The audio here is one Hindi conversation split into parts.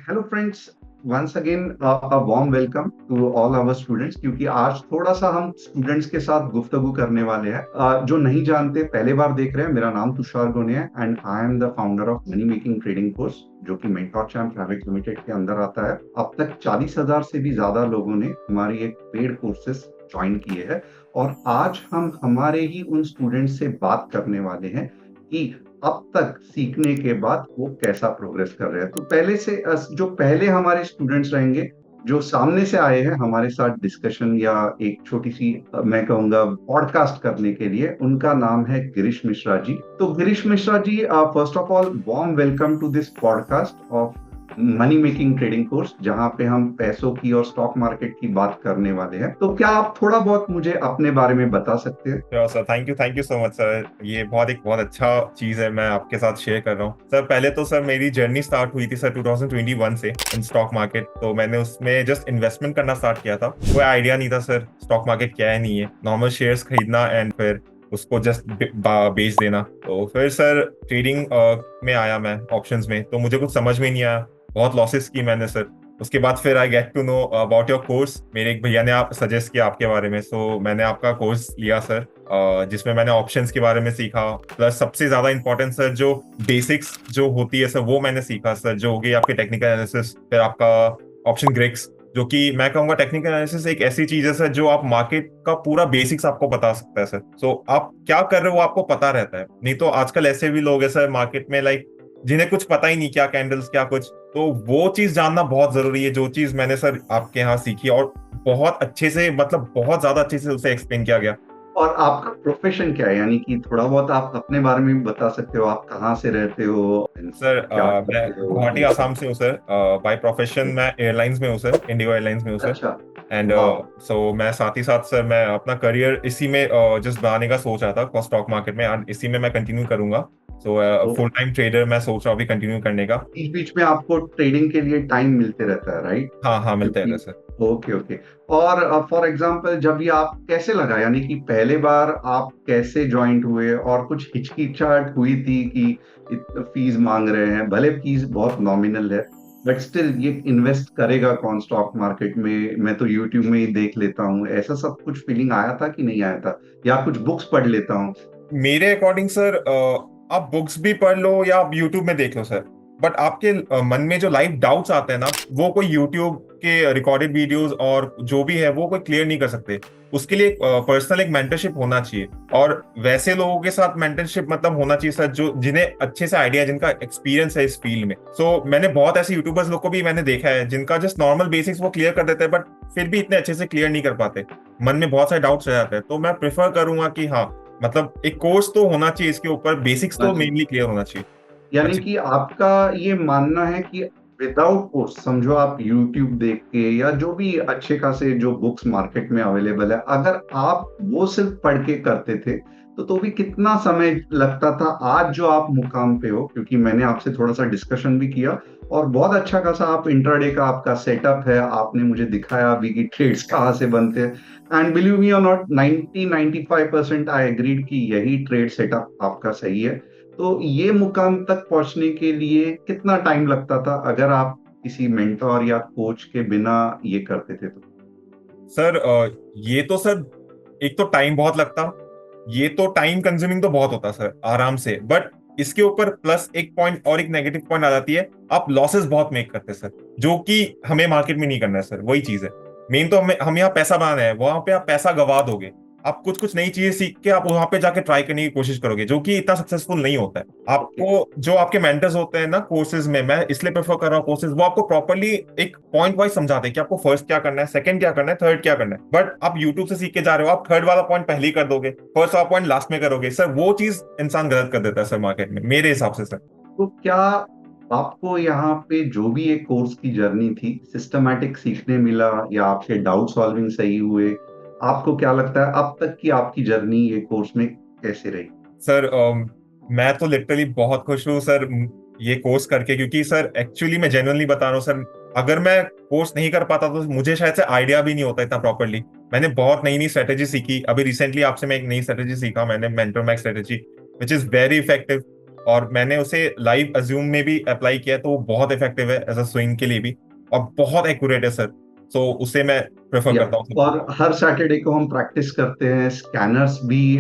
Hello friends, once again a warm welcome to all our students. क्योंकि आज थोड़ा सा हम स्टूडेंट्स के साथ गुफ्तगू करने वाले हैं। जो नहीं जानते, पहले बार देख रहे हैं, मेरा नाम तुषार गोने है and I am the founder of money making trading course, जो कि मेंटोरचैम्प प्राइवेट लिमिटेड के अंदर आता है। अब तक 40,000 से भी ज्यादा लोगों ने हमारी एक पेड कोर्सेज ज्वाइन किए हैं और आज हम हमारे ही उन स्टूडेंट्स से बात करने वाले हैं कि अब तक सीखने के बाद वो कैसा प्रोग्रेस कर रहे हैं। तो पहले से जो पहले हमारे स्टूडेंट्स रहेंगे, जो सामने से आए हैं हमारे साथ डिस्कशन या एक छोटी सी मैं कहूंगा पॉडकास्ट करने के लिए, उनका नाम है गिरीश मिश्रा जी। तो Girish Mishra ji, first of all warm welcome to this podcast of money making trading course, जहां पे हम पैसों की और स्टॉक मार्केट की बात करने वाले हैं। तो क्या आप थोड़ा बहुत मुझे अपने बारे में बता सकते हैं? Sure sir, thank you so much sir. ये एक बहुत अच्छा चीज है, मैं आपके साथ शेयर कर रहा हूँ। सर पहले तो सर मेरी जर्नी स्टार्ट हुई थी सर 2021 से इन स्टॉक मार्केट। तो मैंने उसमें जस्ट इन्वेस्टमेंट करना स्टार्ट किया था। कोई आइडिया नहीं था सर स्टॉक मार्केट क्या है नहीं है, नॉर्मल शेयर्स खरीदना एंड फिर उसको जस्ट बेच देना। तो फिर सर ट्रेडिंग में आया मैं ऑप्शंस में, तो मुझे कुछ समझ में नहीं आया, बहुत लॉसेस की मैंने सर। उसके बाद फिर I get to know about your course. मेरे एक भैया ने आप सजेस्ट किया आपके बारे में, सो मैंने आपका कोर्स लिया सर, जिसमें मैंने ऑप्शंस के बारे में सीखा। प्लस सबसे ज्यादा इंपॉर्टेंट सर जो बेसिक्स जो होती है सर वो मैंने सीखा सर, जो हो गई आपके टेक्निकल एनालिसिस, फिर आपका ऑप्शन ग्रिक्स, जो कि मैं कहूंगा टेक्निकल एनालिसिस एक ऐसी चीज है सर जो आप मार्केट का पूरा बेसिक्स आपको बता सकता है सर। सो आप क्या कर रहे हो वो आपको पता रहता है। नहीं तो आजकल ऐसे भी लोग हैं सर मार्केट में, लाइक जिन्हें कुछ पता ही नहीं, क्या कैंडल्स क्या कुछ। तो वो चीज जानना बहुत जरूरी है, जो चीज मैंने सर आपके यहाँ सीखी और बहुत अच्छे से, मतलब बहुत ज्यादा अच्छे से उसे एक्सप्लेन किया गया। और आपका प्रोफेशन क्या है? यानी कि थोड़ा बहुत आप अपने बारे में भी बता सकते हो। आप कहाँ से रहते हो, सर क्या मैं करते हो? गुवाहाटी आसाम से हूँ सर। बाय प्रोफेशन मैं एयरलाइंस में हूँ सर, इंडिगो एयरलाइंस में हूँ सर। अच्छा। एंड वाह। सो मैं साथ ही साथ सर मैं अपना करियर इसी में जस्ट बनाने का सोच रहा था स्टॉक मार्केट में, और इसी में मैं कंटिन्यू करूंगा। सो फुल टाइम ट्रेडर मैं सोच रहा हूँ अभी कंटिन्यू करने का। बीच बीच में आपको ट्रेडिंग के लिए टाइम मिलते रहता है, राइट? हाँ हाँ, मिलता क्योंकि है सर। Okay okay. और फॉर एग्जांपल, जब ये आप कैसे लगा, यानी कि पहले बार आप कैसे ज्वाइंट हुए, और कुछ हिचकिचाहट हुई थी कि इतना फीस मांग रहे हैं? भले फीस बहुत नॉमिनल है, बट स्टिल ये इन्वेस्ट करेगा कौन स्टॉक मार्केट में? मैं तो यूट्यूब में ही देख लेता हूँ। ऐसा सब कुछ फीलिंग आया था कि नहीं आया था? या कुछ बुक्स पढ़ लेता हूँ? मेरे अकॉर्डिंग सर आप बुक्स भी पढ़ लो या आप यूट्यूब में देख लो सर, बट आपके मन में जो लाइव डाउट्स आते हैं ना, वो कोई यूट्यूब के रिकॉर्डेड वीडियोस और जो भी है वो कोई क्लियर नहीं कर सकते। उसके लिए पर्सनल एक मेंटरशिप होना चाहिए, और वैसे लोगों के साथ मेंटरशिप मतलब होना चाहिए सर जो जिन्हें अच्छे से आइडिया, जिनका एक्सपीरियंस है इस फील्ड में। सो मैंने बहुत ऐसे यूट्यूबर्स लोग को भी मैंने देखा है जिनका जस्ट नॉर्मल बेसिक्स वो क्लियर कर देते हैं, बट फिर भी इतने अच्छे से क्लियर नहीं कर पाते, मन में बहुत सारे डाउट्स रह जाते हैं। तो मैं प्रेफर करूंगा कि हाँ, मतलब एक कोर्स तो होना चाहिए इसके ऊपर, बेसिक्स तो मेनली क्लियर होना चाहिए। यानी अच्छे। कि आपका ये मानना है कि विदाउट कोर्स, समझो आप YouTube देख के या जो भी अच्छे खासे जो बुक्स मार्केट में अवेलेबल है, अगर आप वो सिर्फ पढ़ के करते थे तो भी कितना समय लगता था आज जो आप मुकाम पे हो? क्योंकि मैंने आपसे थोड़ा सा डिस्कशन भी किया और बहुत अच्छा खासा आप इंट्राडे का आपका सेटअप है, आपने मुझे दिखाया अभी कि ट्रेड्स कहाँ से बनते हैं। एंड बिलीव मी और नॉट, 90-95% आई एग्रीड कि यही ट्रेड सेटअप आपका सही है। तो ये मुकाम तक पहुंचने के लिए कितना टाइम लगता था अगर आप किसी मेंटोर या कोच के बिना ये करते थे तो? सर ये तो सर एक तो टाइम बहुत लगता, ये तो टाइम कंज्यूमिंग तो बहुत होता सर आराम से। बट इसके ऊपर प्लस एक पॉइंट और एक नेगेटिव पॉइंट आ जाती है, आप लॉसेस बहुत मेक करते हैं सर, जो कि हमें मार्केट में नहीं करना है सर। वही चीज है मेन, तो हम यहाँ पैसा बनाना है, वहां पे आप पैसा गवा दोगे। आप कुछ कुछ नई चीजें सीख के आप वहां पे जाके ट्राई करने की कोशिश करोगे, जो कि इतना सक्सेसफुल नहीं होता है। ओके। आपको जो आपके मेंटर्स होते हैं ना कोर्सेज में, मैं इसलिए प्रेफर कर रहा हूँ कोर्सेज, वो आपको प्रॉपरली एक पॉइंट वाइज समझाते हैं कि आपको फर्स्ट क्या करना है, सेकंड क्या करना है, थर्ड क्या करना है। बट आप यूट्यूब से सीख के जा रहे हो, आप थर्ड वाला पॉइंट पहले ही कर दोगे, फर्स्ट वाला पॉइंट लास्ट में करोगे सर। वो चीज इंसान गलत कर देता है सर मार्केट में, मेरे हिसाब से सर। तो क्या आपको यहाँ पे जो भी एक कोर्स की जर्नी थी, सिस्टमैटिक सीखने मिला या आपके डाउट सॉल्विंग सही हुए? आपको क्या लगता है अब तक की आपकी जर्नी ये कोर्स में कैसे रही? सर मैं तो लिटरली बहुत खुश हूँ सर ये कोर्स करके, क्योंकि सर एक्चुअली मैं जेन्युइनली बता रहा हूँ सर, अगर मैं कोर्स नहीं कर पाता तो मुझे शायद से आइडिया भी नहीं होता इतना प्रॉपरली। मैंने बहुत नई नई स्ट्रेटेजी सीखी, अभी रिसेंटली आपसे मैं एक नई स्ट्रेटेजी सीखा मैंने, mentor max strategy, which is very effective. और मैंने उसे लाइव अज्यूम में भी अप्लाई किया, तो वो बहुत इफेक्टिव है एज अ स्विंग के लिए भी, और बहुत एक्यूरेट है सर। सो उसे मैं प्रेफर या करता हूँ सबको। और हर सैटरडे को हम प्रैक्टिस करते हैं स्कैनर्स भी।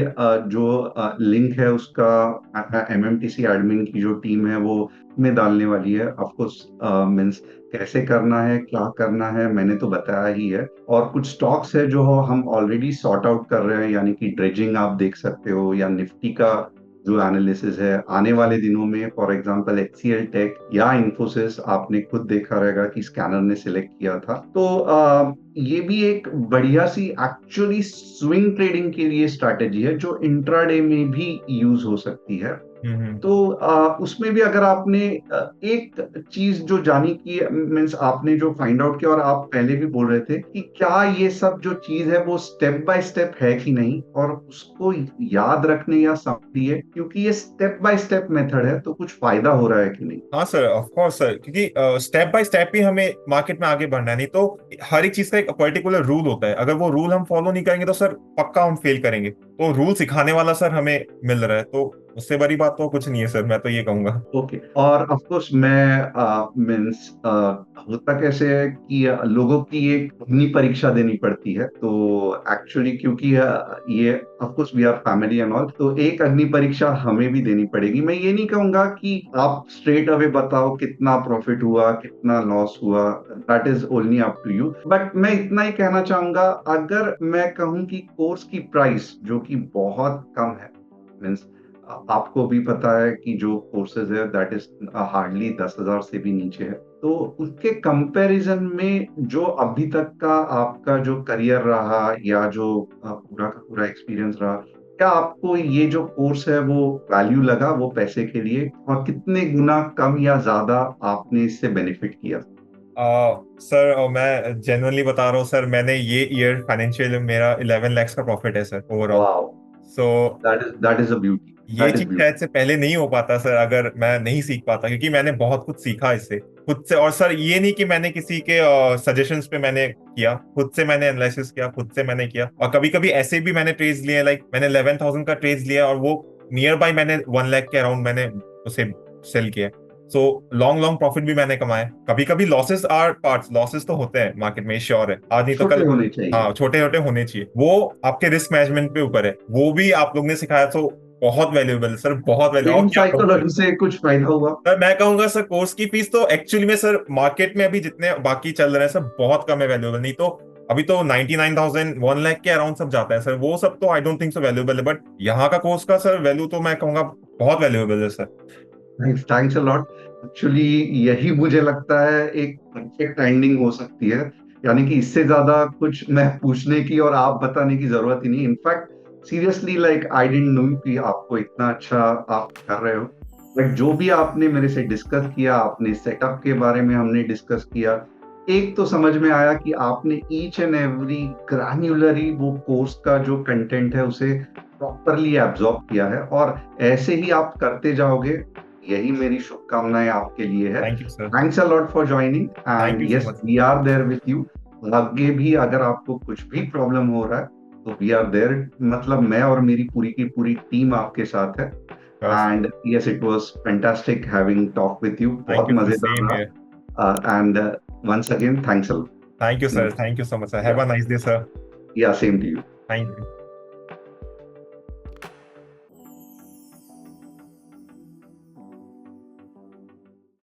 जो लिंक है उसका एमएमटीसी एडमिन की जो टीम है वो में डालने वाली है। ऑफ कोर्स मींस कैसे करना है क्या करना है मैंने तो बताया ही है। और कुछ स्टॉक्स है जो हम ऑलरेडी सॉर्ट आउट कर रहे हैं, यानी कि ड्रेजिंग आप देख सकते हो, या निफ्टी का जो एनालिसिस है आने वाले दिनों में। फॉर एग्जांपल एचसीएल टेक या इन्फोसिस आपने खुद देखा रहेगा कि स्कैनर ने सिलेक्ट किया था। तो ये भी एक बढ़िया सी एक्चुअली स्विंग ट्रेडिंग के लिए स्ट्रैटेजी है जो इंट्राडे में भी यूज हो सकती है। हम्म। तो उसमें भी अगर आपने एक चीज जो जानी की मीन्स आपने जो फाइंड आउट किया, और आप पहले भी बोल रहे थे कि क्या ये सब जो चीज है वो स्टेप बाय स्टेप है कि नहीं, और उसको याद रखने या समझिए, क्योंकि ये स्टेप बाय स्टेप मेथड है तो कुछ फायदा हो रहा है कि नहीं। हाँ सर, ऑफ कोर्स सर, क्योंकि स्टेप बाय स्टेप ही हमें मार्केट में आगे बढ़ना है। नहीं तो हर एक चीज का एक पर्टिकुलर रूल होता है, अगर वो रूल हम फॉलो नहीं करेंगे तो सर पक्का हम फेल करेंगे। तो रूल सिखाने वाला सर हमें मिल रहा है, तो उससे बड़ी बात तो कुछ नहीं है सर, मैं तो ये कहूंगा। ओके। और ऑफ कोर्स मैं मीन्स होता कैसे है कि लोगों की एक अग्नि परीक्षा देनी पड़ती है। तो एक्चुअली क्योंकि ये of course we are family and all, तो एक अग्नि परीक्षा हमें भी देनी पड़ेगी। मैं ये नहीं कहूंगा कि आप स्ट्रेट अवे बताओ कितना प्रॉफिट हुआ कितना लॉस हुआ, that is only up to you. But मैं इतना ही कहना चाहूंगा, अगर मैं कहूँ कि कोर्स की प्राइस जो कि बहुत कम है, मीन्स आपको भी पता है कि जो कोर्सेज है दैट इज हार्डली 10,000 से भी नीचे है। तो उसके कंपैरिजन में जो अभी तक का आपका जो करियर रहा या जो पूरा का पूरा एक्सपीरियंस रहा, क्या आपको ये जो कोर्स है वो वैल्यू लगा वो पैसे के लिए, और कितने गुना कम या ज्यादा आपने इससे बेनिफिट किया? सर मैं जेन्युइनली बता रहा हूँ सर, मैंने ये ईयर फाइनेंशियल मेरा 11 lakhs का प्रॉफिट है sir overall. Wow, so that is a beauty, ये दैट इज चीज ब्यूटी। शायद से पहले नहीं हो पाता सर, अगर मैं नहीं सीख पाता, क्योंकि मैंने बहुत कुछ सीखा इससे खुद से। और सर ये नहीं कि मैंने किसी के सजेशंस पे मैंने किया, खुद से मैंने एनालिसिस किया, खुद से मैंने किया। और कभी कभी ऐसे भी मैंने ट्रेड्स लिए, लाइक मैंने 11,000 का ट्रेड्स लिया और वो नियर बाय मैंने 1 लाख के अराउंड मैंने उसे सेल किया। सो लॉन्ग लॉन्ग प्रॉफिट भी मैंने कमाए। कभी कभी लॉसेस आर पार्ट्स, लॉसेस तो होते हैं मार्केट में, श्योर है, आज नहीं तो छोटे कल। होने चाहिए। हाँ, छोटे छोटे होने चाहिए, वो आपके रिस्क मैनेजमेंट पे ऊपर है, वो भी आप लोग ने सिखाया, तो बहुत वैल्यूएबल सर, बहुत वैल्यूएबल। और ट्रेडिंग क्या कहूँ सर, साइकोलॉजी से कुछ फायदा हुआ? मैं कहूंगा सर कोर्स की फीस तो एक्चुअली में सर मार्केट में अभी जितने बाकी चल रहे हैं सर बहुत कम है वैल्यूएबल। नहीं तो अभी तो 99,000 1 लाख के अराउंड सब जाता है सर, वो सब तो I don't think so valuable है। बट यहाँ का कोर्स का सर वैल्यू तो मैं कहूंगा बहुत वैल्यूएबल है sir. Thanks a lot. Actually यही मुझे लगता है एक परफेक्ट एंडिंग हो सकती है, यानी कि इससे ज्यादा कुछ मैं पूछने की और आप बताने की जरूरत ही नहीं। In fact seriously like I didn't know कि आपको इतना अच्छा आप कर रहे हो। बट जो भी आपने मेरे से डिस्कस किया, आपने सेटअप के बारे में हमने डिस्कस किया, एक तो समझ में आया कि आपने ईच एंड एवरी ग्रैन्युलरी वो कोर्स का जो कंटेंट है उसे प्रॉपरली एब्जॉर्ब किया है, और ऐसे ही आप करते जाओगे। यही मेरी शुभकामनाएं आपके लिए है। Thank you sir. Thanks a lot for joining, thank and you so yes much we are there with you. आगे भी अगर आपको कुछ भी प्रॉब्लम हो रहा है तो वी आर देयर, मतलब मैं और मेरी पूरी की पूरी टीम आपके साथ है। Sir. And yes, it was fantastic having talk with you, thank बहुत यू सर, मजेदार सेम हियर। रहा। And once again thanks a thank you sir, lot. Thank you so much sir, have yeah a nice day sir. Yeah same to you. Thank you.